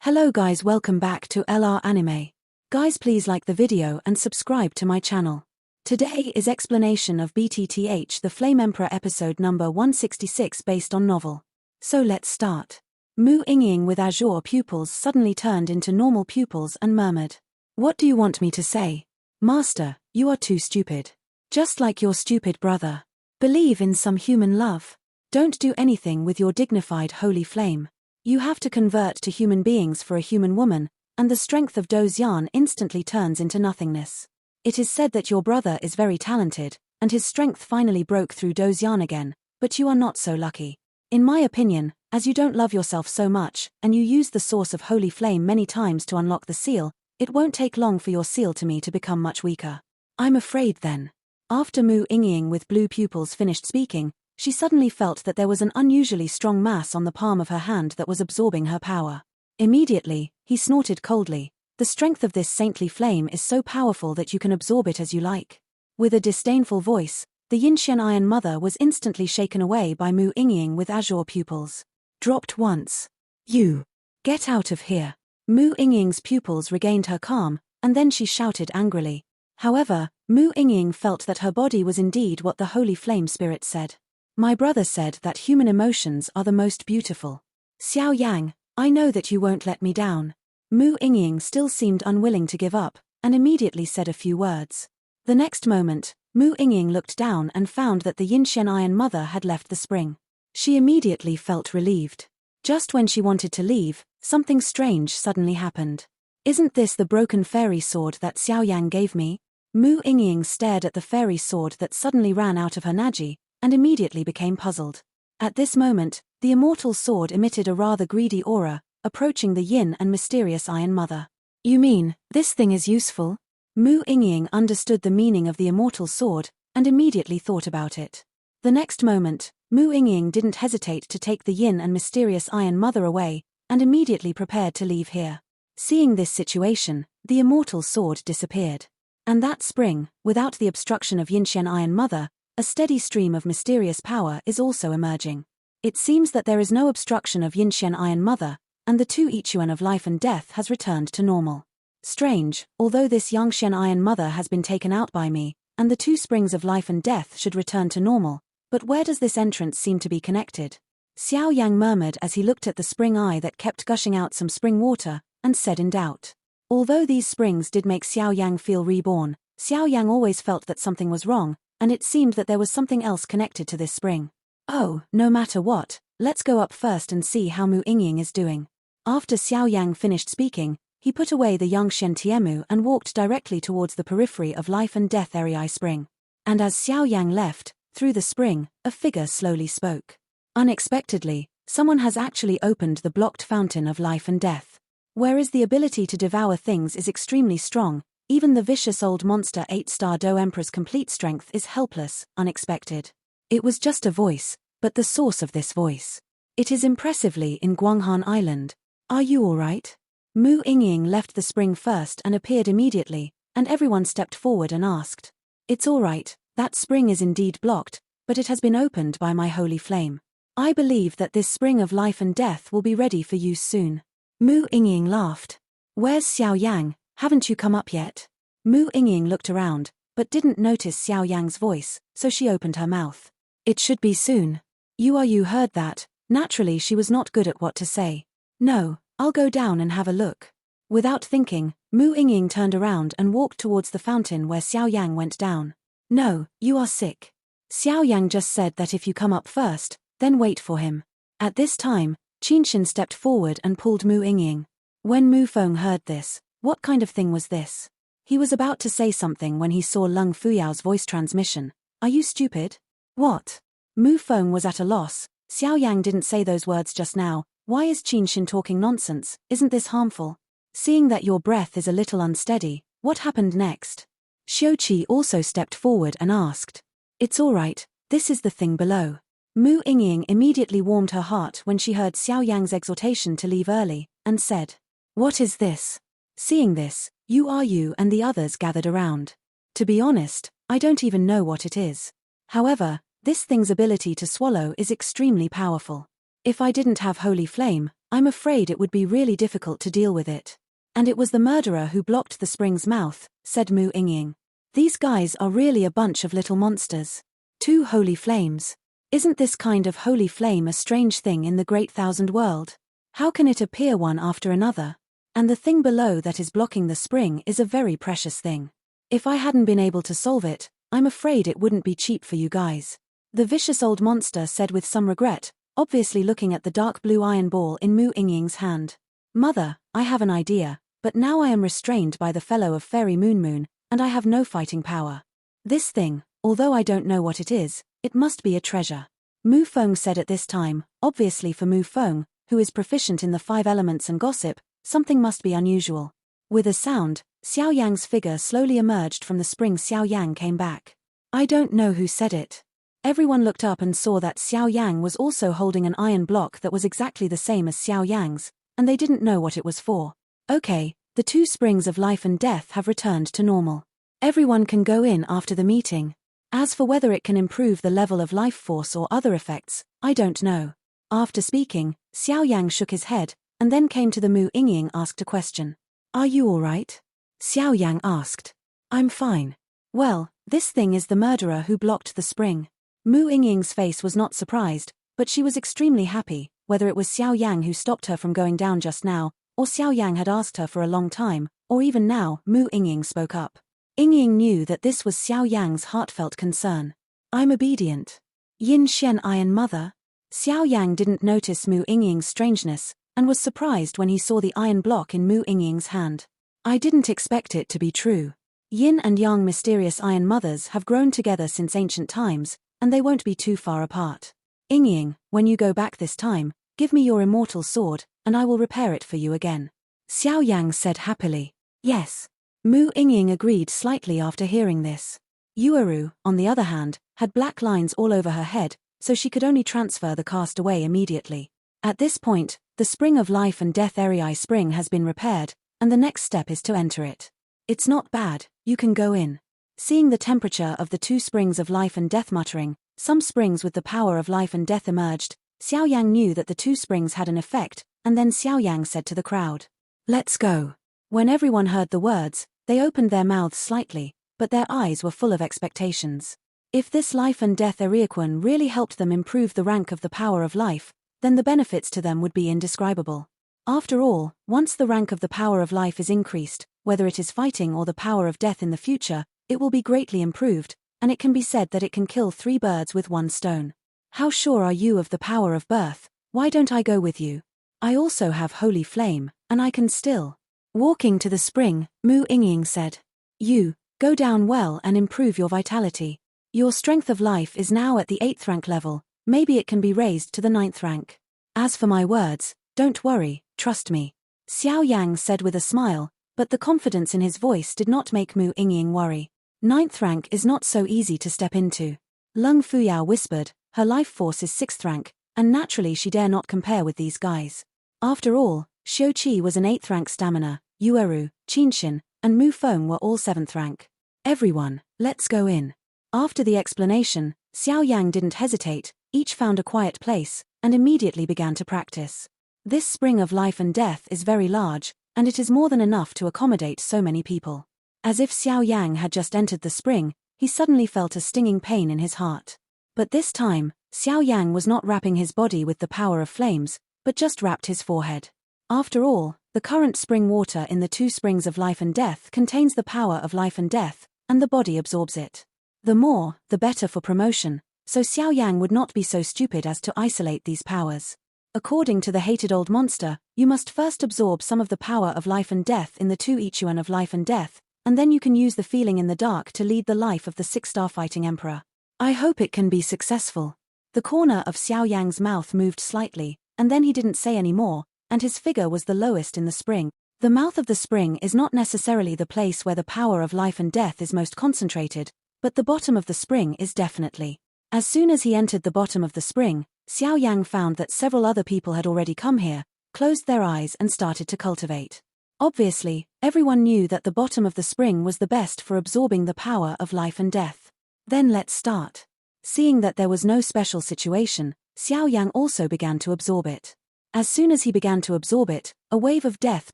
Hello guys, welcome back to LR Anime. Guys, please like the video and subscribe to my channel. Today is explanation of BTTH the Flame Emperor episode number 166 based on novel. So let's start. Mu Yingying with azure pupils suddenly turned into normal pupils and murmured. What do you want me to say? Master, you are too stupid. Just like your stupid brother. Believe in some human love. Don't do anything with your dignified holy flame. You have to convert to human beings for a human woman, and the strength of Yan instantly turns into nothingness. It is said that your brother is very talented, and his strength finally broke through Yan again, but you are not so lucky. In my opinion, as you don't love yourself so much, and you use the source of holy flame many times to unlock the seal, it won't take long for your seal to me to become much weaker. I'm afraid then. After Mu Yingying with blue pupils finished speaking, she suddenly felt that there was an unusually strong mass on the palm of her hand that was absorbing her power. Immediately, he snorted coldly. The strength of this saintly flame is so powerful that you can absorb it as you like. With a disdainful voice, the Yinshen Iron Mother was instantly shaken away by Mu Yingying with azure pupils. Dropped once. You! Get out of here! Mu Yingying's pupils regained her calm, and then she shouted angrily. However, Mu Yingying felt that her body was indeed what the holy flame spirit said. My brother said that human emotions are the most beautiful. Xiao Yang, I know that you won't let me down. Mu Yingying still seemed unwilling to give up, and immediately said a few words. The next moment, Mu Yingying looked down and found that the Yinshen Iron Mother had left the spring. She immediately felt relieved. Just when she wanted to leave, something strange suddenly happened. Isn't this the broken fairy sword that Xiao Yang gave me? Mu Yingying stared at the fairy sword that suddenly ran out of her Naji, and immediately became puzzled. At this moment, the immortal sword emitted a rather greedy aura, approaching the yin and mysterious Iron Mother. You mean, this thing is useful? Mu Yingying understood the meaning of the immortal sword, and immediately thought about it. The next moment, Mu Yingying didn't hesitate to take the yin and mysterious Iron Mother away, and immediately prepared to leave here. Seeing this situation, the immortal sword disappeared. And that spring, without the obstruction of Yinshen Iron Mother, a steady stream of mysterious power is also emerging. It seems that there is no obstruction of Yinshen Iron Mother, and the 2 Ichuan of life and death has returned to normal. Strange, although this Yangshen Iron Mother has been taken out by me, and the 2 springs of life and death should return to normal, but where does this entrance seem to be connected? Xiao Yang murmured as he looked at the spring eye that kept gushing out some spring water, and said in doubt. Although these springs did make Xiao Yang feel reborn, Xiao Yang always felt that something was wrong, and it seemed that there was something else connected to this spring. Oh, no matter what, let's go up first and see how Mu Yingying is doing. After Xiao Yang finished speaking, he put away the Yangshen Tiemu and walked directly towards the periphery of life and death Eri spring. And as Xiao Yang left, through the spring, a figure slowly spoke. Unexpectedly, someone has actually opened the blocked fountain of life and death. Whereas the ability to devour things is extremely strong, even the vicious old monster 8-star Do Emperor's complete strength is helpless, unexpected. It was just a voice, but the source of this voice. It is impressively in Guanghan Island. Are you alright? Mu Yingying left the spring first and appeared immediately, and everyone stepped forward and asked. It's alright, that spring is indeed blocked, but it has been opened by my holy flame. I believe that this spring of life and death will be ready for use soon. Mu Yingying laughed. Where's Xiao Yang? Haven't you come up yet? Mu Yingying looked around, but didn't notice Xiao Yang's voice, so she opened her mouth. It should be soon. You heard that. Naturally she was not good at what to say. No, I'll go down and have a look. Without thinking, Mu Yingying turned around and walked towards the fountain where Xiao Yang went down. No, you are sick. Xiao Yang just said that if you come up first, then wait for him. At this time, Qinshin stepped forward and pulled Mu Yingying. When Mu Feng heard this, what kind of thing was this? He was about to say something when he saw Lung Fuyao's voice transmission. Are you stupid? What? Mu Feng was at a loss. Xiao Yang didn't say those words just now. Why is Qinshin talking nonsense? Isn't this harmful? Seeing that your breath is a little unsteady, what happened next? Xiuqi also stepped forward and asked. It's alright, this is the thing below. Mu Yingying immediately warmed her heart when she heard Xiao Yang's exhortation to leave early, and said. What is this? Seeing this, you and the others gathered around. To be honest, I don't even know what it is. However, this thing's ability to swallow is extremely powerful. If I didn't have holy flame, I'm afraid it would be really difficult to deal with it. And it was the murderer who blocked the spring's mouth, said Mu Yingying. These guys are really a bunch of little monsters. 2 holy flames. Isn't this kind of holy flame a strange thing in the Great Thousand World? How can it appear one after another? And the thing below that is blocking the spring is a very precious thing. If I hadn't been able to solve it, I'm afraid it wouldn't be cheap for you guys. The vicious old monster said with some regret, obviously looking at the dark blue iron ball in Mu Yingying's hand. Mother, I have an idea, but now I am restrained by the fellow of Fairy Moon, and I have no fighting power. This thing, although I don't know what it is, it must be a treasure. Mu Feng said at this time, obviously for Mu Feng, who is proficient in the 5 elements and gossip, something must be unusual. With a sound, Xiao Yang's figure slowly emerged from the spring. Xiao Yang came back. I don't know who said it. Everyone looked up and saw that Xiao Yang was also holding an iron block that was exactly the same as Xiao Yang's, and they didn't know what it was for. Okay, the 2 springs of life and death have returned to normal. Everyone can go in after the meeting. As for whether it can improve the level of life force or other effects, I don't know. After speaking, Xiao Yang shook his head, and then came to the Mu Yingying asked a question. Are you alright? Xiao Yang asked. I'm fine. Well, this thing is the murderer who blocked the spring. Mu Yingying's face was not surprised, but she was extremely happy, whether it was Xiao Yang who stopped her from going down just now, or Xiao Yang had asked her for a long time, or even now. Mu Yingying spoke up. Yingying knew that this was Xiao Yang's heartfelt concern. I'm obedient. Yin Xian Iron Mother? Xiao Yang didn't notice Mu Yingying's strangeness, and was surprised when he saw the iron block in Mu Yingying's hand. I didn't expect it to be true. Yin and Yang mysterious Iron Mothers have grown together since ancient times, and they won't be too far apart. Yingying, when you go back this time, give me your immortal sword, and I will repair it for you again. Xiao Yang said happily. Yes. Mu Yingying agreed slightly after hearing this. Yueru, on the other hand, had black lines all over her head, so she could only transfer the cast away immediately. At this point, the spring of life and death Eri spring has been repaired, and the next step is to enter it. It's not bad, you can go in. Seeing the temperature of the 2 springs of life and death muttering, some springs with the power of life and death emerged. Xiao Yang knew that the 2 springs had an effect, and then Xiao Yang said to the crowd. Let's go. When everyone heard the words, they opened their mouths slightly, but their eyes were full of expectations. If this life and death Eriaquan really helped them improve the rank of the power of life, then the benefits to them would be indescribable. After all, once the rank of the power of life is increased, whether it is fighting or the power of death in the future, it will be greatly improved, and it can be said that it can kill 3 birds with 1 stone. How sure are you of the power of birth? Why don't I go with you? I also have holy flame, and I can still. Walking to the spring, Mu Yingying said. You, go down well and improve your vitality. Your strength of life is now at the 8th rank level, maybe it can be raised to the 9th rank. As for my words, don't worry, trust me. Xiao Yang said with a smile, but the confidence in his voice did not make Mu Yingying worry. 9th rank is not so easy to step into. Lung Fuyao whispered, her life force is 6th rank, and naturally she dare not compare with these guys. After all, Xiuqi was an 8th rank stamina, Yueru, Qinshin, and Mu Feng were all 7th rank. Everyone, let's go in. After the explanation, Xiao Yang didn't hesitate, each found a quiet place, and immediately began to practice. This spring of life and death is very large, and it is more than enough to accommodate so many people. As if Xiao Yang had just entered the spring, he suddenly felt a stinging pain in his heart. But this time, Xiao Yang was not wrapping his body with the power of flames, but just wrapped his forehead. After all, the current spring water in the 2 springs of life and death contains the power of life and death, and the body absorbs it. The more, the better for promotion, so Xiao Yang would not be so stupid as to isolate these powers. According to the hated old monster, you must first absorb some of the power of life and death in the 2 Ichuan of life and death, and then you can use the feeling in the dark to lead the life of the 6-star fighting emperor. I hope it can be successful. The corner of Xiao Yang's mouth moved slightly, and then he didn't say any more, and his figure was the lowest in the spring. The mouth of the spring is not necessarily the place where the power of life and death is most concentrated, but the bottom of the spring is definitely. As soon as he entered the bottom of the spring, Xiao Yang found that several other people had already come here, closed their eyes and started to cultivate. Obviously, everyone knew that the bottom of the spring was the best for absorbing the power of life and death. Then let's start. Seeing that there was no special situation, Xiao Yang also began to absorb it. As soon as he began to absorb it, a wave of death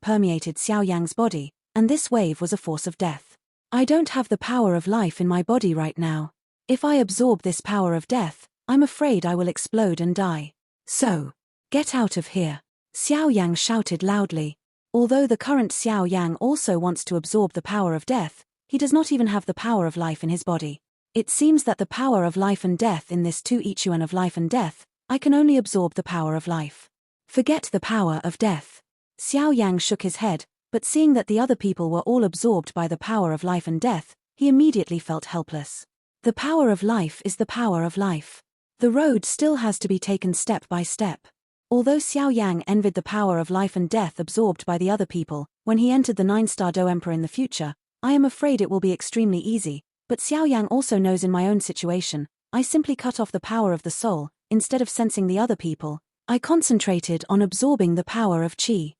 permeated Xiao Yang's body, and this wave was a force of death. I don't have the power of life in my body right now. If I absorb this power of death, I'm afraid I will explode and die. So, get out of here. Xiao Yang shouted loudly. Although the current Xiao Yang also wants to absorb the power of death, he does not even have the power of life in his body. It seems that the power of life and death in this 2 Ichuan of life and death, I can only absorb the power of life. Forget the power of death. Xiao Yang shook his head, but seeing that the other people were all absorbed by the power of life and death, he immediately felt helpless. The power of life is the power of life. The road still has to be taken step by step. Although Xiao Yang envied the power of life and death absorbed by the other people, when he entered the 9-star Do Emperor in the future, I am afraid it will be extremely easy, but Xiao Yang also knows in my own situation, I simply cut off the power of the soul, instead of sensing the other people, I concentrated on absorbing the power of qi.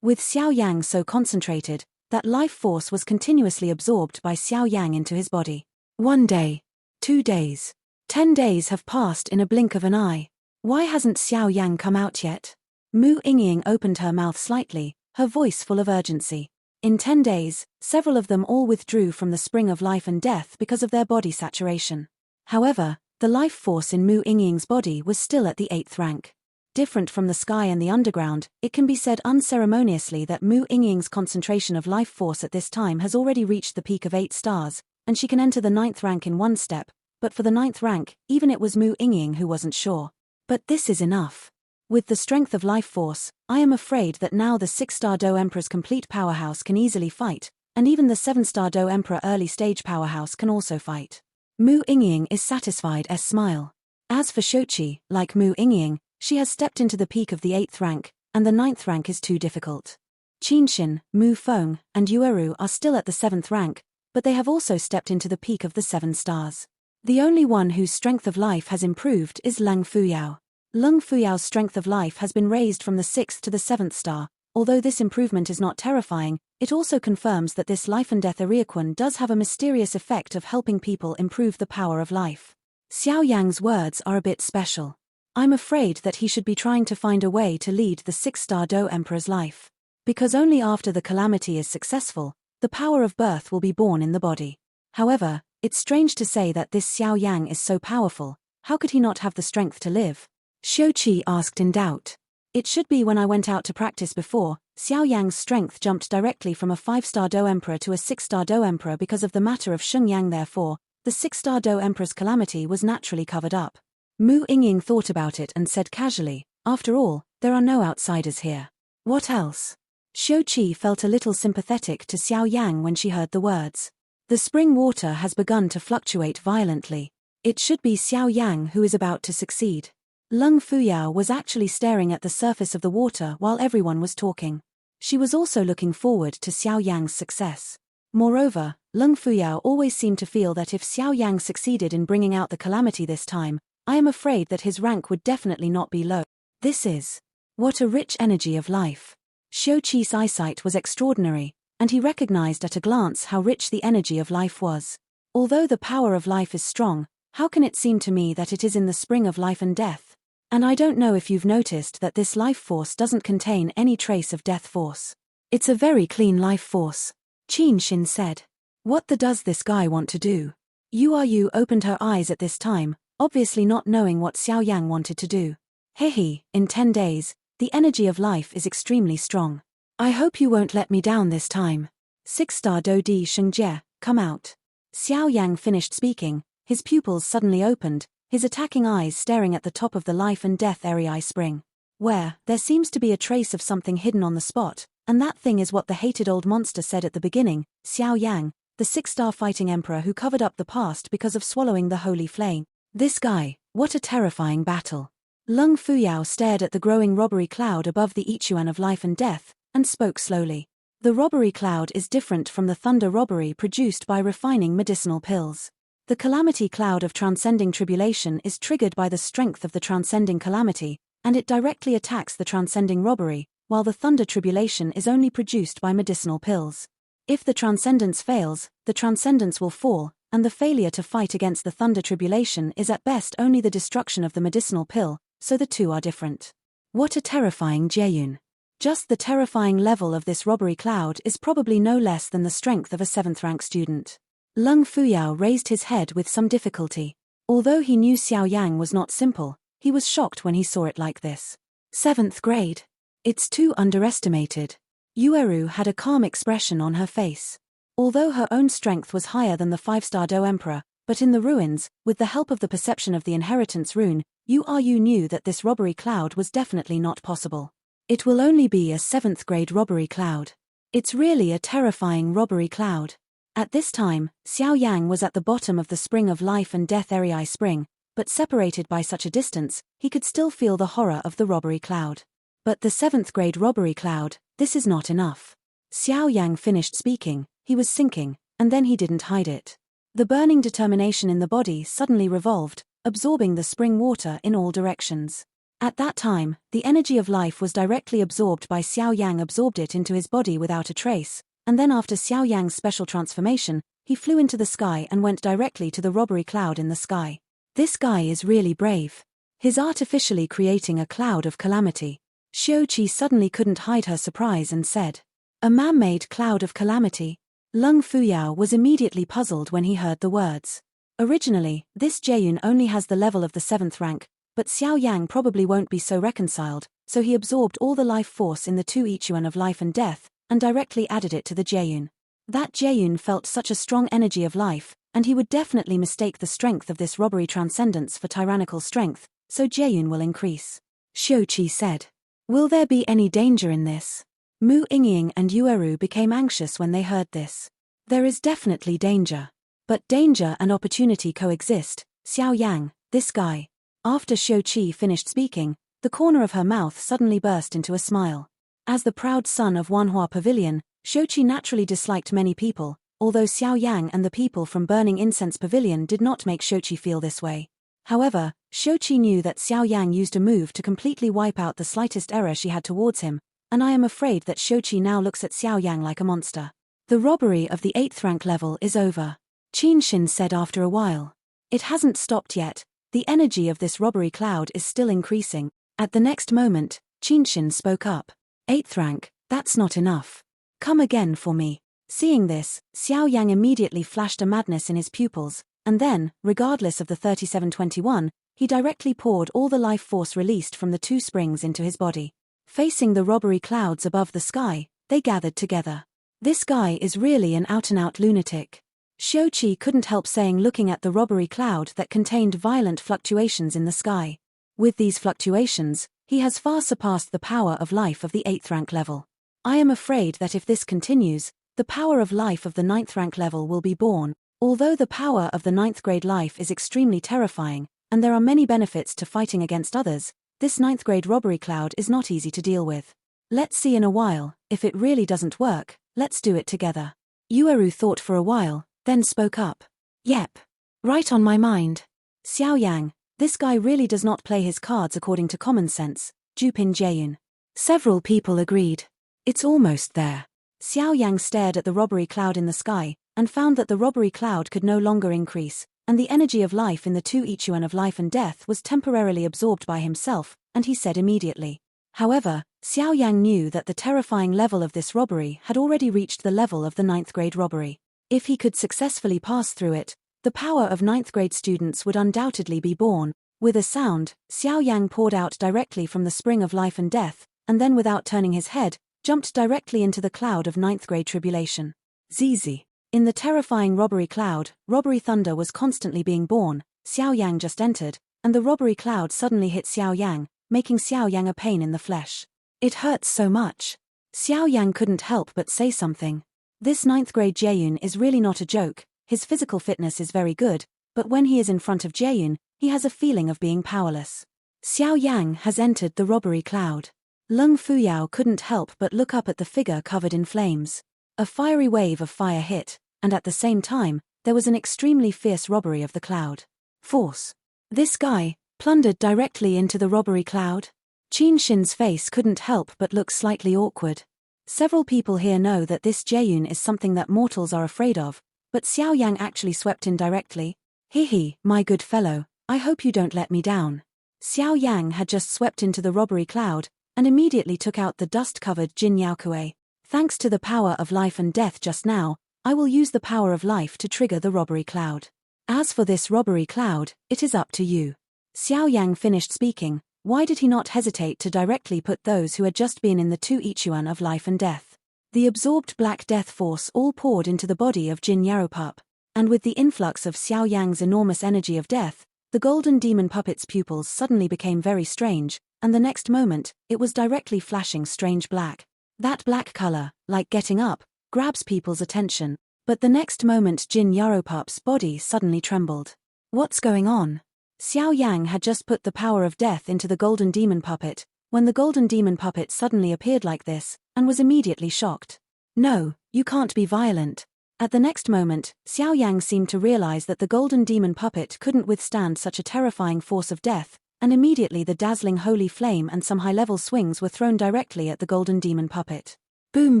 With Xiao Yang so concentrated, that life force was continuously absorbed by Xiao Yang into his body. 1 day. 2 days. 10 days have passed in a blink of an eye. Why hasn't Xiao Yang come out yet? Mu Yingying opened her mouth slightly, her voice full of urgency. In 10 days, several of them all withdrew from the spring of life and death because of their body saturation. However, the life force in Mu Yingying's body was still at the 8th rank. Different from the sky and the underground, it can be said unceremoniously that Mu Yingying's concentration of life force at this time has already reached the peak of 8 stars, and she can enter the 9th rank in 1 step, but for the 9th rank, even it was Mu Yingying who wasn't sure. But this is enough. With the strength of life force, I am afraid that now the 6-star Do Emperor's complete powerhouse can easily fight, and even the 7-star Do Emperor early stage powerhouse can also fight. Mu Yingying is satisfied as smile. As for Shochi, like Mu Yingying, she has stepped into the peak of the 8th rank, and the 9th rank is too difficult. Qinshin, Mu Feng, and Yueru are still at the 7th rank, but they have also stepped into the peak of the 7 stars. The only one whose strength of life has improved is Lung Fuyao. Lung Fuyao's strength of life has been raised from the 6th to the 7th star. Although this improvement is not terrifying, it also confirms that this life and death Ariaquan does have a mysterious effect of helping people improve the power of life. Xiao Yang's words are a bit special. I'm afraid that he should be trying to find a way to lead the 6-star Do Emperor's life. Because only after the calamity is successful, the power of birth will be born in the body. However, it's strange to say that this Xiao Yang is so powerful, how could he not have the strength to live? Xiuqi asked in doubt. It should be when I went out to practice before, Xiao Yang's strength jumped directly from a 5-star Do Emperor to a 6-star Do Emperor because of the matter of Sheng Yang. Therefore, the 6-star Do Emperor's calamity was naturally covered up. Mu Yingying thought about it and said casually, after all, there are no outsiders here. What else? Xiuqi felt a little sympathetic to Xiao Yang when she heard the words. The spring water has begun to fluctuate violently. It should be Xiao Yang who is about to succeed. Lung Fuyao was actually staring at the surface of the water while everyone was talking. She was also looking forward to Xiao Yang's success. Moreover, Lung Fuyao always seemed to feel that if Xiao Yang succeeded in bringing out the calamity this time, I am afraid that his rank would definitely not be low. This is. What a rich energy of life. Xiuqi's eyesight was extraordinary, and he recognized at a glance how rich the energy of life was. Although the power of life is strong, how can it seem to me that it is in the spring of life and death? And I don't know if you've noticed that this life force doesn't contain any trace of death force. It's a very clean life force. Qin Xin said. What does this guy want to do? Yu opened her eyes at this time, obviously not knowing what Xiao Yang wanted to do. Hehe, in 10 days, the energy of life is extremely strong. I hope you won't let me down this time. 6-star Do Di Shengjie, come out. Xiao Yang finished speaking, his pupils suddenly opened, his attacking eyes staring at the top of the life and death area spring. Where, there seems to be a trace of something hidden on the spot, and that thing is what the hated old monster said at the beginning, Xiao Yang, the 6-star fighting emperor who covered up the past because of swallowing the holy flame. This guy, what a terrifying battle. Lung Fuyao stared at the growing robbery cloud above the Ichuan of life and death, and spoke slowly. The robbery cloud is different from the thunder robbery produced by refining medicinal pills. The calamity cloud of transcending tribulation is triggered by the strength of the transcending calamity, and it directly attacks the transcending robbery, while the thunder tribulation is only produced by medicinal pills. If the transcendence fails, the transcendence will fall, and the failure to fight against the thunder tribulation is at best only the destruction of the medicinal pill, so the two are different. What a terrifying Jaeyun. Just the terrifying level of this robbery cloud is probably no less than the strength of a 7th rank student. Lung Fuyao raised his head with some difficulty. Although he knew Xiao Yang was not simple, he was shocked when he saw it like this. 7th grade. It's too underestimated. Yueru had a calm expression on her face. Although her own strength was higher than the 5-star Do Emperor, but in the ruins, with the help of the perception of the inheritance rune, Yueru knew that this robbery cloud was definitely not possible. It will only be a 7th grade robbery cloud. It's really a terrifying robbery cloud. At this time, Xiao Yang was at the bottom of the spring of life and death Eri spring, but separated by such a distance, he could still feel the horror of the robbery cloud. But the 7th grade robbery cloud, this is not enough. Xiao Yang finished speaking, he was sinking, and then he didn't hide it. The burning determination in the body suddenly revolved, absorbing the spring water in all directions. At that time, the energy of life was directly absorbed by Xiao Yang, absorbed it into his body without a trace, and then after Xiao Yang's special transformation, he flew into the sky and went directly to the robbery cloud in the sky. This guy is really brave. He's artificially creating a cloud of calamity. Xiaoqi suddenly couldn't hide her surprise and said, "A man-made cloud of calamity?" Lung Fuyao was immediately puzzled when he heard the words. Originally, this Jaeyun only has the level of the 7th rank, but Xiao Yang probably won't be so reconciled, so he absorbed all the life force in the 2 Ichuan of life and death, and directly added it to the Jaeyun. That Jaeyun felt such a strong energy of life, and he would definitely mistake the strength of this robbery transcendence for tyrannical strength, so Jaeyun will increase. Xiaoqi said. Will there be any danger in this? Mu Yingying and Yueru became anxious when they heard this. There is definitely danger. But danger and opportunity coexist. Xiao Yang, this guy. After Xiaoqi finished speaking, the corner of her mouth suddenly burst into a smile. As the proud son of Wanhua Pavilion, Xiaoqi naturally disliked many people, although Xiao Yang and the people from Burning Incense Pavilion did not make Xiaoqi feel this way. However, Xiaoqi knew that Xiao Yang used a move to completely wipe out the slightest error she had towards him, and I am afraid that Xiaoqi now looks at Xiao Yang like a monster. The robbery of the 8th rank level is over. Qinshin said after a while. It hasn't stopped yet. The energy of this robbery cloud is still increasing. At the next moment, Qinshin spoke up. 8th rank, that's not enough. Come again for me. Seeing this, Xiao Yang immediately flashed a madness in his pupils, and then, regardless of the 3721, he directly poured all the life force released from the 2 springs into his body. Facing the robbery clouds above the sky, they gathered together. This guy is really an out-and-out lunatic. Xiaoqi couldn't help saying, looking at the robbery cloud that contained violent fluctuations in the sky. With these fluctuations, he has far surpassed the power of life of the 8th rank level. I am afraid that if this continues, the power of life of the 9th rank level will be born. Although the power of the 9th grade life is extremely terrifying, and there are many benefits to fighting against others, this 9th grade robbery cloud is not easy to deal with. Let's see in a while, if it really doesn't work, let's do it together. Yueru thought for a while, then spoke up. Yep. Right on my mind. Xiao Yang, this guy really does not play his cards according to common sense. Jupin Jaeyun. Several people agreed. It's almost there. Xiao Yang stared at the robbery cloud in the sky, and found that the robbery cloud could no longer increase, and the energy of life in the 2 Ichuan of life and death was temporarily absorbed by himself, and he said immediately. However, Xiao Yang knew that the terrifying level of this robbery had already reached the level of the 9th grade robbery. If he could successfully pass through it, the power of 9th grade students would undoubtedly be born. With a sound, Xiao Yang poured out directly from the spring of life and death, and then without turning his head, jumped directly into the cloud of 9th grade tribulation. Zizi. In the terrifying robbery cloud, robbery thunder was constantly being born. Xiao Yang just entered, and the robbery cloud suddenly hit Xiao Yang, making Xiao Yang a pain in the flesh. It hurts so much. Xiao Yang couldn't help but say something. This 9th grade Jaeyun is really not a joke. His physical fitness is very good, but when he is in front of Jaeyun, he has a feeling of being powerless. Xiao Yang has entered the robbery cloud. Lung Fuyao couldn't help but look up at the figure covered in flames. A fiery wave of fire hit, and at the same time, there was an extremely fierce robbery of the cloud. Force. This guy plundered directly into the robbery cloud. Qinshin's face couldn't help but look slightly awkward. Several people here know that this Jaeyun is something that mortals are afraid of, but Xiao Yang actually swept in directly. Hehe, my good fellow, I hope you don't let me down. Xiao Yang had just swept into the robbery cloud, and immediately took out the dust-covered Jin Yaokue. Thanks to the power of life and death just now, I will use the power of life to trigger the robbery cloud. As for this robbery cloud, it is up to you. Xiao Yang finished speaking. Why did he not hesitate to directly put those who had just been in the two Ichuan of life and death? The absorbed black death force all poured into the body of Jin Yaropup, and with the influx of Xiao Yang's enormous energy of death, the golden demon puppet's pupils suddenly became very strange, and the next moment, it was directly flashing strange black. That black color, like getting up, grabs people's attention, but the next moment Jin Yaropup's body suddenly trembled. What's going on? Xiao Yang had just put the power of death into the golden demon puppet, when the golden demon puppet suddenly appeared like this, and was immediately shocked. No, you can't be violent. At the next moment, Xiao Yang seemed to realize that the golden demon puppet couldn't withstand such a terrifying force of death, and immediately the dazzling holy flame and some high-level swings were thrown directly at the golden demon puppet. Boom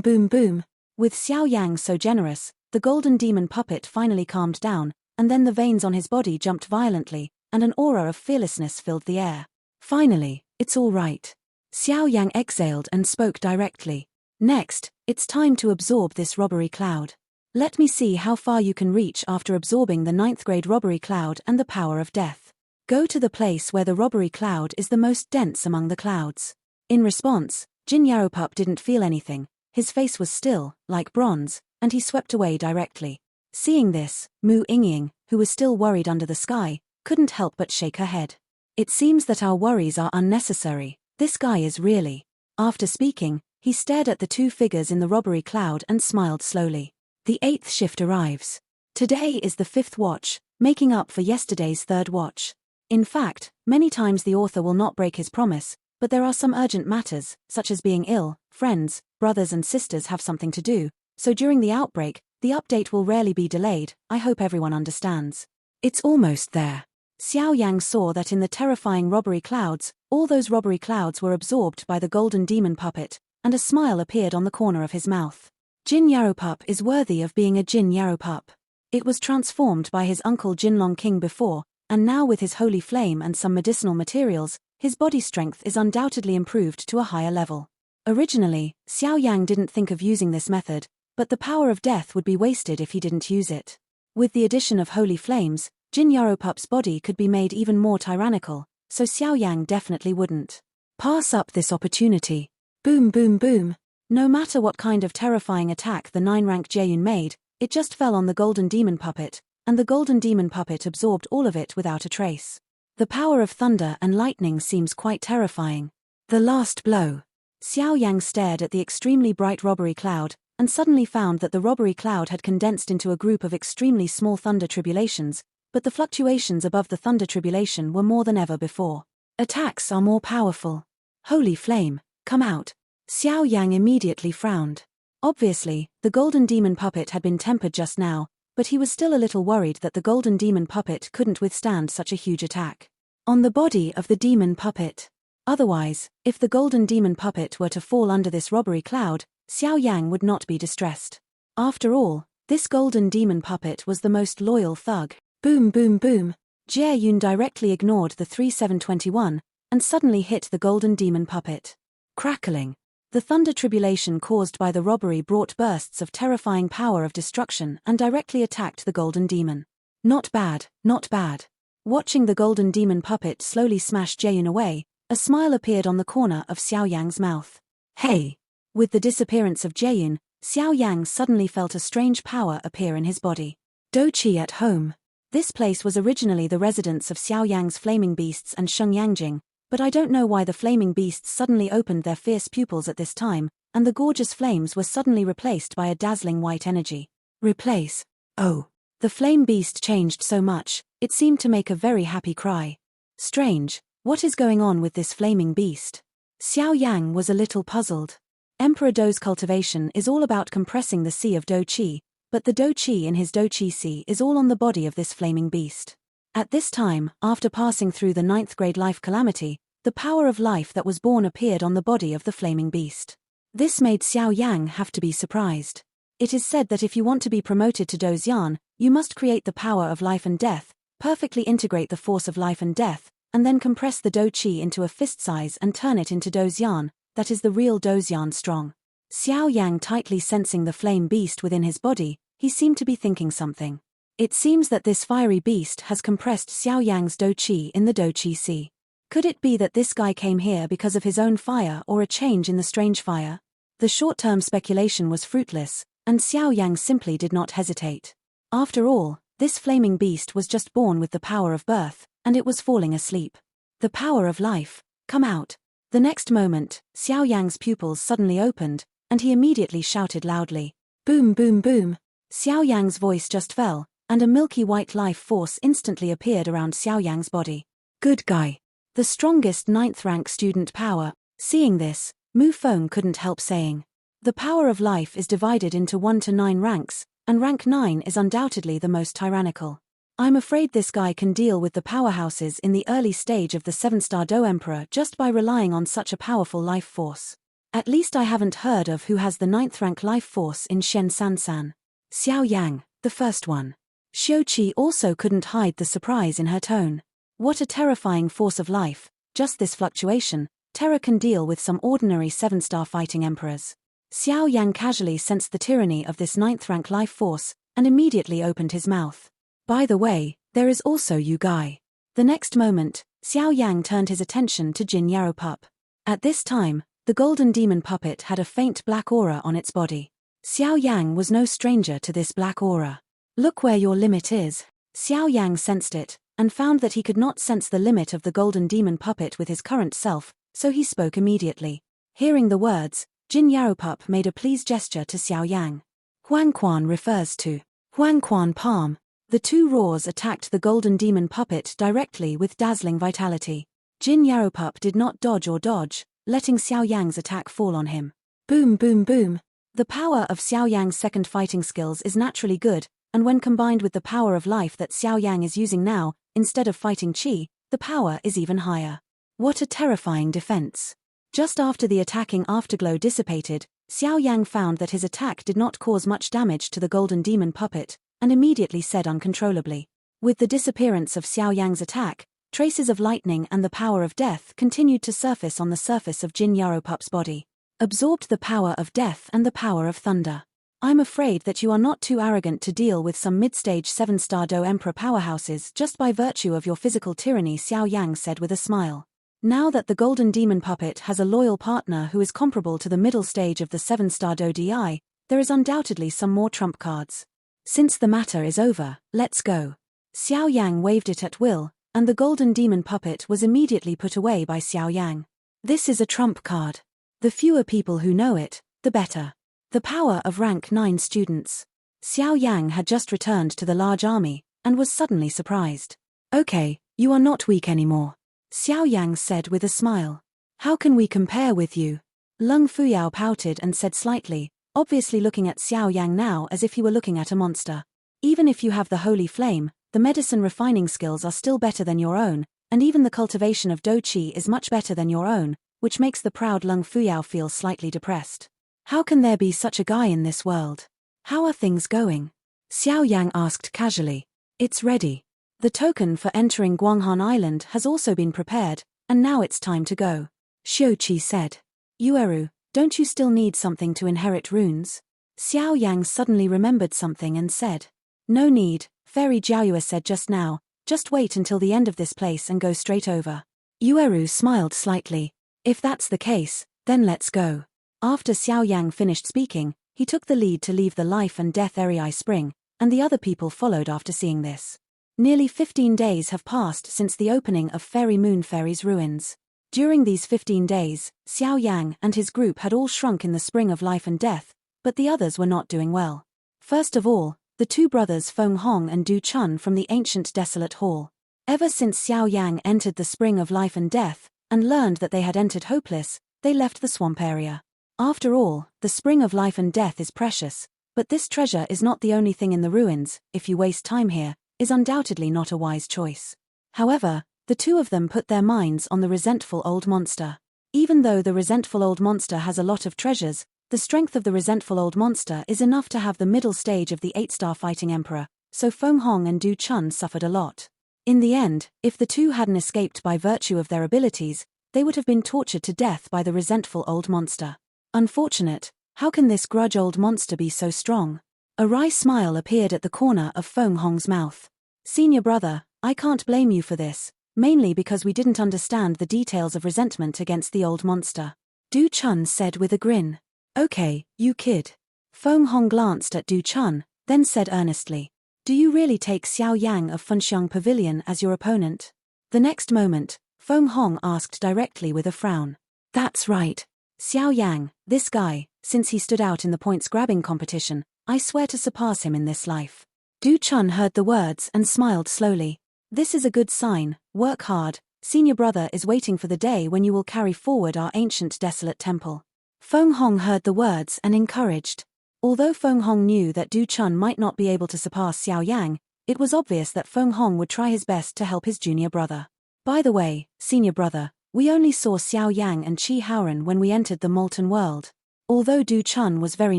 boom boom. With Xiao Yang so generous, the golden demon puppet finally calmed down, and then the veins on his body jumped violently, and an aura of fearlessness filled the air. Finally, it's all right. Xiao Yang exhaled and spoke directly. Next, it's time to absorb this robbery cloud. Let me see how far you can reach after absorbing the 9th grade robbery cloud and the power of death. Go to the place where the robbery cloud is the most dense among the clouds. In response, Jin Yaropup didn't feel anything. His face was still, like bronze, and he swept away directly. Seeing this, Mu Yingying, who was still worried under the sky, couldn't help but shake her head. It seems that our worries are unnecessary. This guy is really. After speaking, he stared at the two figures in the robbery cloud and smiled slowly. The 8th shift arrives. Today is the 5th watch, making up for yesterday's 3rd watch. In fact, many times the author will not break his promise, but there are some urgent matters, such as being ill, friends, brothers and sisters have something to do, so during the outbreak, the update will rarely be delayed. I hope everyone understands. It's almost there. Xiao Yang saw that in the terrifying robbery clouds, all those robbery clouds were absorbed by the golden demon puppet, and a smile appeared on the corner of his mouth. Jin Yaropup is worthy of being a Jin Yaropup. It was transformed by his uncle Jinlong King before, and now with his holy flame and some medicinal materials, his body strength is undoubtedly improved to a higher level. Originally, Xiao Yang didn't think of using this method, but the power of death would be wasted if he didn't use it. With the addition of holy flames, Jin Yaropup's body could be made even more tyrannical, so Xiao Yang definitely wouldn't pass up this opportunity. Boom boom boom. No matter what kind of terrifying attack the 9-rank Jieyun made, it just fell on the golden demon puppet, and the golden demon puppet absorbed all of it without a trace. The power of thunder and lightning seems quite terrifying. The last blow. Xiao Yang stared at the extremely bright robbery cloud, and suddenly found that the robbery cloud had condensed into a group of extremely small thunder tribulations, but the fluctuations above the thunder tribulation were more than ever before. Attacks are more powerful. Holy flame, come out. Xiao Yang immediately frowned. Obviously, the golden demon puppet had been tempered just now, but he was still a little worried that the golden demon puppet couldn't withstand such a huge attack. On the body of the demon puppet. Otherwise, if the golden demon puppet were to fall under this robbery cloud, Xiao Yang would not be distressed. After all, this golden demon puppet was the most loyal thug. Boom boom boom. Jieyun directly ignored the 3721, and suddenly hit the golden demon puppet. Crackling. The thunder tribulation caused by the robbery brought bursts of terrifying power of destruction and directly attacked the golden demon. Not bad, not bad. Watching the golden demon puppet slowly smash Jieyun away, a smile appeared on the corner of Xiao Yang's mouth. Hey! With the disappearance of Jieyun, Xiao Yang suddenly felt a strange power appear in his body. Doqi at home. This place was originally the residence of Xiao Yang's flaming beasts and Sheng Yangjing, but I don't know why the flaming beasts suddenly opened their fierce pupils at this time, and the gorgeous flames were suddenly replaced by a dazzling white energy. Replace. Oh. The flame beast changed so much, it seemed to make a very happy cry. Strange, what is going on with this flaming beast? Xiao Yang was a little puzzled. Emperor Do's cultivation is all about compressing the sea of Do Qi, but the Do Qi in his Do Qi sea is all on the body of this flaming beast. At this time, after passing through the 9th grade life calamity, the power of life that was born appeared on the body of the flaming beast. This made Xiao Yang have to be surprised. It is said that if you want to be promoted to Do's Yan, you must create the power of life and death, perfectly integrate the force of life and death, and then compress the Do Chi into a fist size and turn it into Dozian, that is the real Dozian strong. Xiao Yang tightly sensing the flame beast within his body, he seemed to be thinking something. It seems that this fiery beast has compressed Xiao Yang's Do Chi in the Do Chi Sea. Could it be that this guy came here because of his own fire or a change in the strange fire? The short-term speculation was fruitless, and Xiao Yang simply did not hesitate. After all, this flaming beast was just born with the power of birth, and it was falling asleep. The power of life, come out. The next moment, Xiao Yang's pupils suddenly opened, and he immediately shouted loudly, "Boom, boom, boom." Xiao Yang's voice just fell, and a milky white life force instantly appeared around Xiao Yang's body. Good guy. The strongest 9th rank student power. Seeing this, Mu Feng couldn't help saying, "The power of life is divided into 1 to 9 ranks, and rank 9 is undoubtedly the most tyrannical. I'm afraid this guy can deal with the powerhouses in the early stage of the 7-star Do Emperor just by relying on such a powerful life force. At least I haven't heard of who has the 9th rank life force in Shen Sansan. Xiao Yang, the first one." Xiao Qi also couldn't hide the surprise in her tone. What a terrifying force of life, just this fluctuation, terror can deal with some ordinary 7-star fighting emperors. Xiao Yang casually sensed the tyranny of this 9th rank life force, and immediately opened his mouth. By the way, there is also you guy. The next moment, Xiao Yang turned his attention to Jin Yaropup. At this time, the golden demon puppet had a faint black aura on its body. Xiao Yang was no stranger to this black aura. Look where your limit is. Xiao Yang sensed it, and found that he could not sense the limit of the golden demon puppet with his current self, so he spoke immediately. Hearing the words, Jin Yaropup made a pleased gesture to Xiao Yang. Huangquan refers to Huangquan palm. The two roars attacked the golden demon puppet directly with dazzling vitality. Jin Yaropup did not dodge or dodge, letting Xiao Yang's attack fall on him. Boom, boom, boom. The power of Xiao Yang's second fighting skills is naturally good, and when combined with the power of life that Xiao Yang is using now, instead of fighting Qi, the power is even higher. What a terrifying defense. Just after the attacking afterglow dissipated, Xiao Yang found that his attack did not cause much damage to the golden demon puppet, and immediately said uncontrollably. With the disappearance of Xiao Yang's attack, traces of lightning and the power of death continued to surface on the surface of Jin Yaropup's body. Absorbed the power of death and the power of thunder. I'm afraid that you are not too arrogant to deal with some mid-stage 7-star Do Emperor powerhouses just by virtue of your physical tyranny, Xiao Yang said with a smile. Now that the golden demon puppet has a loyal partner who is comparable to the middle stage of the 7-star Do Di, there is undoubtedly some more trump cards. Since the matter is over, let's go. Xiao Yang waved it at will, and the golden demon puppet was immediately put away by Xiao Yang. This is a trump card. The fewer people who know it, the better. The power of rank 9 students. Xiao Yang had just returned to the large army, and was suddenly surprised. Okay, you are not weak anymore. Xiao Yang said with a smile. How can we compare with you? Lung Fuyao pouted and said slightly, obviously looking at Xiao Yang now as if he were looking at a monster. Even if you have the holy flame, the medicine refining skills are still better than your own, and even the cultivation of Do Qi is much better than your own, which makes the proud Lung Fuyao feel slightly depressed. How can there be such a guy in this world? How are things going? Xiao Yang asked casually. It's ready. The token for entering Guanghan Island has also been prepared, and now it's time to go. Xiao Qi said. Yueru, don't you still need something to inherit runes? Xiao Yang suddenly remembered something and said. No need, Fairy Jiaoyue said just now, just wait until the end of this place and go straight over. Yueru smiled slightly. If that's the case, then let's go. After Xiao Yang finished speaking, he took the lead to leave the life and death Eri Spring, and the other people followed after seeing this. Nearly 15 days have passed since the opening of Fairy Moon Fairy's ruins. During these 15 days, Xiao Yang and his group had all shrunk in the spring of life and death, but the others were not doing well. First of all, the two brothers Feng Hong and Du Chun from the ancient desolate hall. Ever since Xiao Yang entered the spring of life and death, and learned that they had entered hopeless, they left the swamp area. After all, the spring of life and death is precious, but this treasure is not the only thing in the ruins. If you waste time here, is undoubtedly not a wise choice. However, the two of them put their minds on the resentful old monster. Even though the resentful old monster has a lot of treasures, the strength of the resentful old monster is enough to have the middle stage of the 8-star fighting emperor, so Feng Hong and Du Chun suffered a lot. In the end, if the two hadn't escaped by virtue of their abilities, they would have been tortured to death by the resentful old monster. Unfortunate, how can this grudge old monster be so strong? A wry smile appeared at the corner of Feng Hong's mouth. Senior brother, I can't blame you for this, mainly because we didn't understand the details of resentment against the old monster. Du Chun said with a grin. Okay, you kid. Feng Hong glanced at Du Chun, then said earnestly, do you really take Xiao Yang of Funxiang Pavilion as your opponent? The next moment, Feng Hong asked directly with a frown. That's right. Xiao Yang, this guy, since he stood out in the points-grabbing competition, I swear to surpass him in this life. Du Chun heard the words and smiled slowly. This is a good sign, work hard, senior brother is waiting for the day when you will carry forward our ancient desolate temple. Feng Hong heard the words and encouraged. Although Feng Hong knew that Du Chun might not be able to surpass Xiao Yang, it was obvious that Feng Hong would try his best to help his junior brother. By the way, senior brother, we only saw Xiao Yang and Qi Haoren when we entered the Molten World. Although Du Chun was very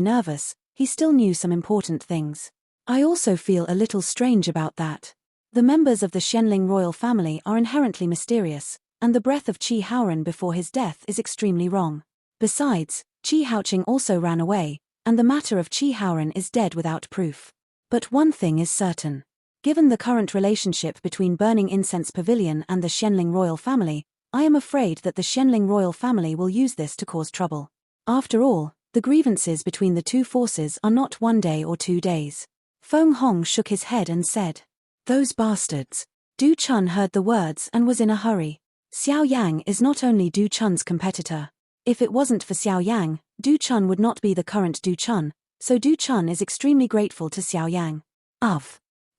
nervous, he still knew some important things. I also feel a little strange about that. The members of the Xianling royal family are inherently mysterious, and the breath of Qi Haoren before his death is extremely wrong. Besides, Qi Haoqing also ran away, and the matter of Qi Haoren is dead without proof. But one thing is certain. Given the current relationship between Burning Incense Pavilion and the Xianling royal family, I am afraid that the Xianling royal family will use this to cause trouble. After all, the grievances between the two forces are not 1 day or 2 days. Feng Hong shook his head and said, those bastards. Du Chun heard the words and was in a hurry. Xiao Yang is not only Du Chun's competitor. If it wasn't for Xiao Yang, Du Chun would not be the current Du Chun, so Du Chun is extremely grateful to Xiao Yang.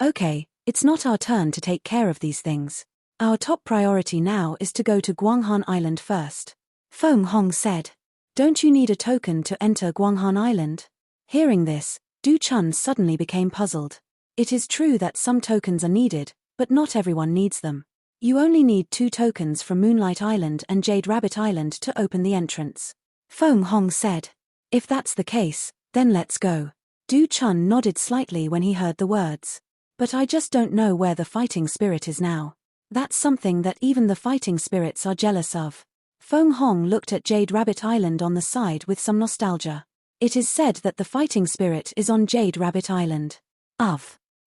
Okay, it's not our turn to take care of these things. Our top priority now is to go to Guanghan Island first. Feng Hong said. Don't you need a token to enter Guanghan Island? Hearing this, Du Chun suddenly became puzzled. It is true that some tokens are needed, but not everyone needs them. You only need 2 tokens from Moonlight Island and Jade Rabbit Island to open the entrance. Feng Hong said. If that's the case, then let's go. Du Chun nodded slightly when he heard the words. But I just don't know where the fighting spirit is now. That's something that even the fighting spirits are jealous of. Feng Hong looked at Jade Rabbit Island on the side with some nostalgia. It is said that the fighting spirit is on Jade Rabbit Island.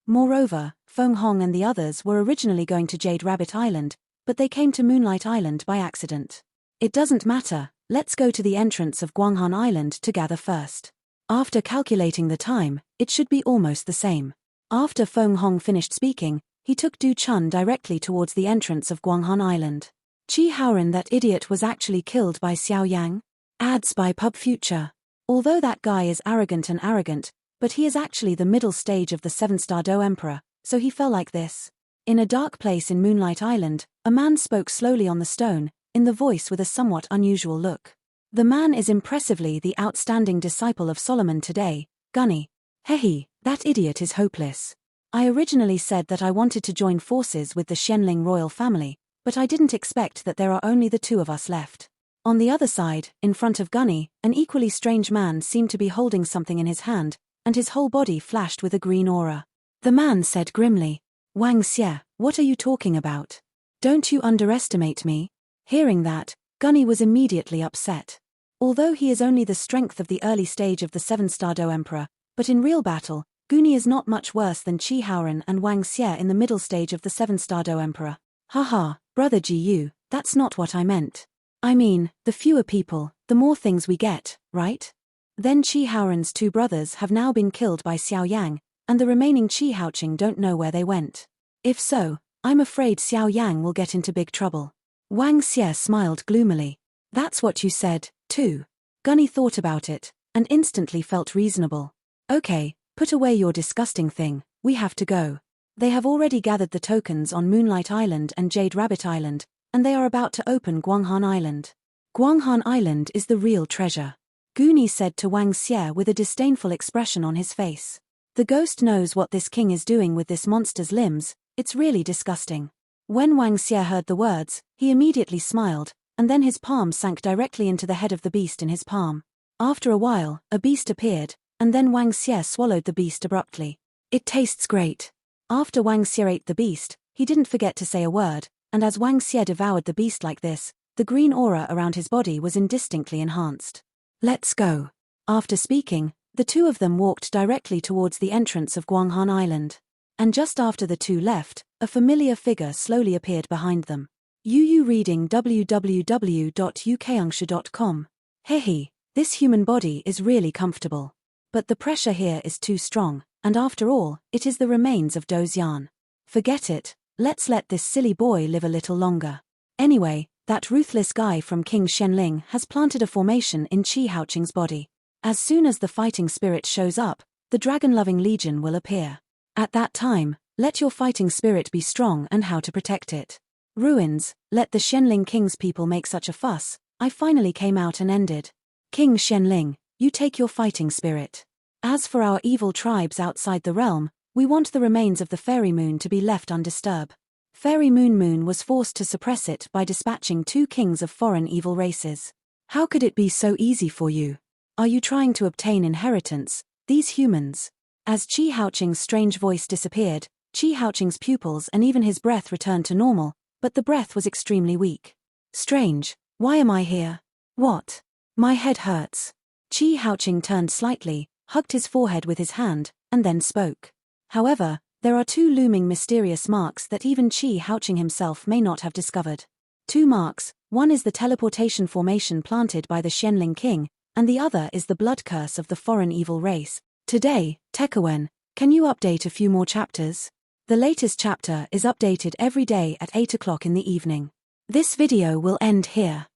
Moreover, Feng Hong and the others were originally going to Jade Rabbit Island, but they came to Moonlight Island by accident. It doesn't matter, let's go to the entrance of Guanghan Island to gather first. After calculating the time, it should be almost the same. After Feng Hong finished speaking, he took Du Chun directly towards the entrance of Guanghan Island. Qi Haoren, that idiot, was actually killed by Xiao Yang? Ads by Pub Future. Although that guy is arrogant, but he is actually the middle stage of the 7-star Do Emperor, so he fell like this. In a dark place in Moonlight Island, a man spoke slowly on the stone, in the voice with a somewhat unusual look. The man is impressively the outstanding disciple of Solomon today, Gunny. Hehe, that idiot is hopeless. I originally said that I wanted to join forces with the Xianling royal family, but I didn't expect that there are only the 2 of us left. On the other side, in front of Gunny, an equally strange man seemed to be holding something in his hand, and his whole body flashed with a green aura. The man said grimly, Wang Xie, what are you talking about? Don't you underestimate me? Hearing that, Gunny was immediately upset. Although he is only the strength of the early stage of the 7-star Do Emperor, but in real battle, Gunny is not much worse than Qi Haoren and Wang Xie in the middle stage of the 7-star Do Emperor. Haha, brother Gu, that's not what I meant. I mean, the fewer people, the more things we get, right? Then Qi Haoren's 2 brothers have now been killed by Xiao Yang, and the remaining Qi Haoqing don't know where they went. If so, I'm afraid Xiao Yang will get into big trouble. Wang Xie smiled gloomily. That's what you said, too. Gunny thought about it, and instantly felt reasonable. Okay, put away your disgusting thing, we have to go. They have already gathered the tokens on Moonlight Island and Jade Rabbit Island, and they are about to open Guanghan Island. Guanghan Island is the real treasure. Gunny said to Wang Xie with a disdainful expression on his face. The ghost knows what this king is doing with this monster's limbs, it's really disgusting. When Wang Xie heard the words, he immediately smiled, and then his palm sank directly into the head of the beast in his palm. After a while, a beast appeared, and then Wang Xie swallowed the beast abruptly. It tastes great. After Wang Xie ate the beast, he didn't forget to say a word, and as Wang Xie devoured the beast like this, the green aura around his body was indistinctly enhanced. Let's go. After speaking, the two of them walked directly towards the entrance of Guanghan Island. And just after the two left, a familiar figure slowly appeared behind them. Yu reading www.ukungshu.com. Hehe, this human body is really comfortable. But the pressure here is too strong, and after all, it is the remains of Dozian. Forget it, let's let this silly boy live a little longer. Anyway, that ruthless guy from King Shenling has planted a formation in Qi Haoqing's body. As soon as the fighting spirit shows up, the dragon-loving legion will appear. At that time, let your fighting spirit be strong and how to protect it. Ruins, let the Shenling King's people make such a fuss, I finally came out and ended. King Shenling, you take your fighting spirit. As for our evil tribes outside the realm, we want the remains of the fairy moon to be left undisturbed. Fairy Moon was forced to suppress it by dispatching 2 kings of foreign evil races. How could it be so easy for you? Are you trying to obtain inheritance, these humans? As Qi Haoqing's strange voice disappeared, Qi Haoqing's pupils and even his breath returned to normal, but the breath was extremely weak. Strange, why am I here? What? My head hurts. Qi Haoqing turned slightly, hugged his forehead with his hand, and then spoke. However, there are 2 looming mysterious marks that even Qi Haoqing himself may not have discovered. 2 marks, one is the teleportation formation planted by the Shenling King, and the other is the blood curse of the foreign evil race. Today, Tekawen, can you update a few more chapters? The latest chapter is updated every day at 8 o'clock in the evening. This video will end here.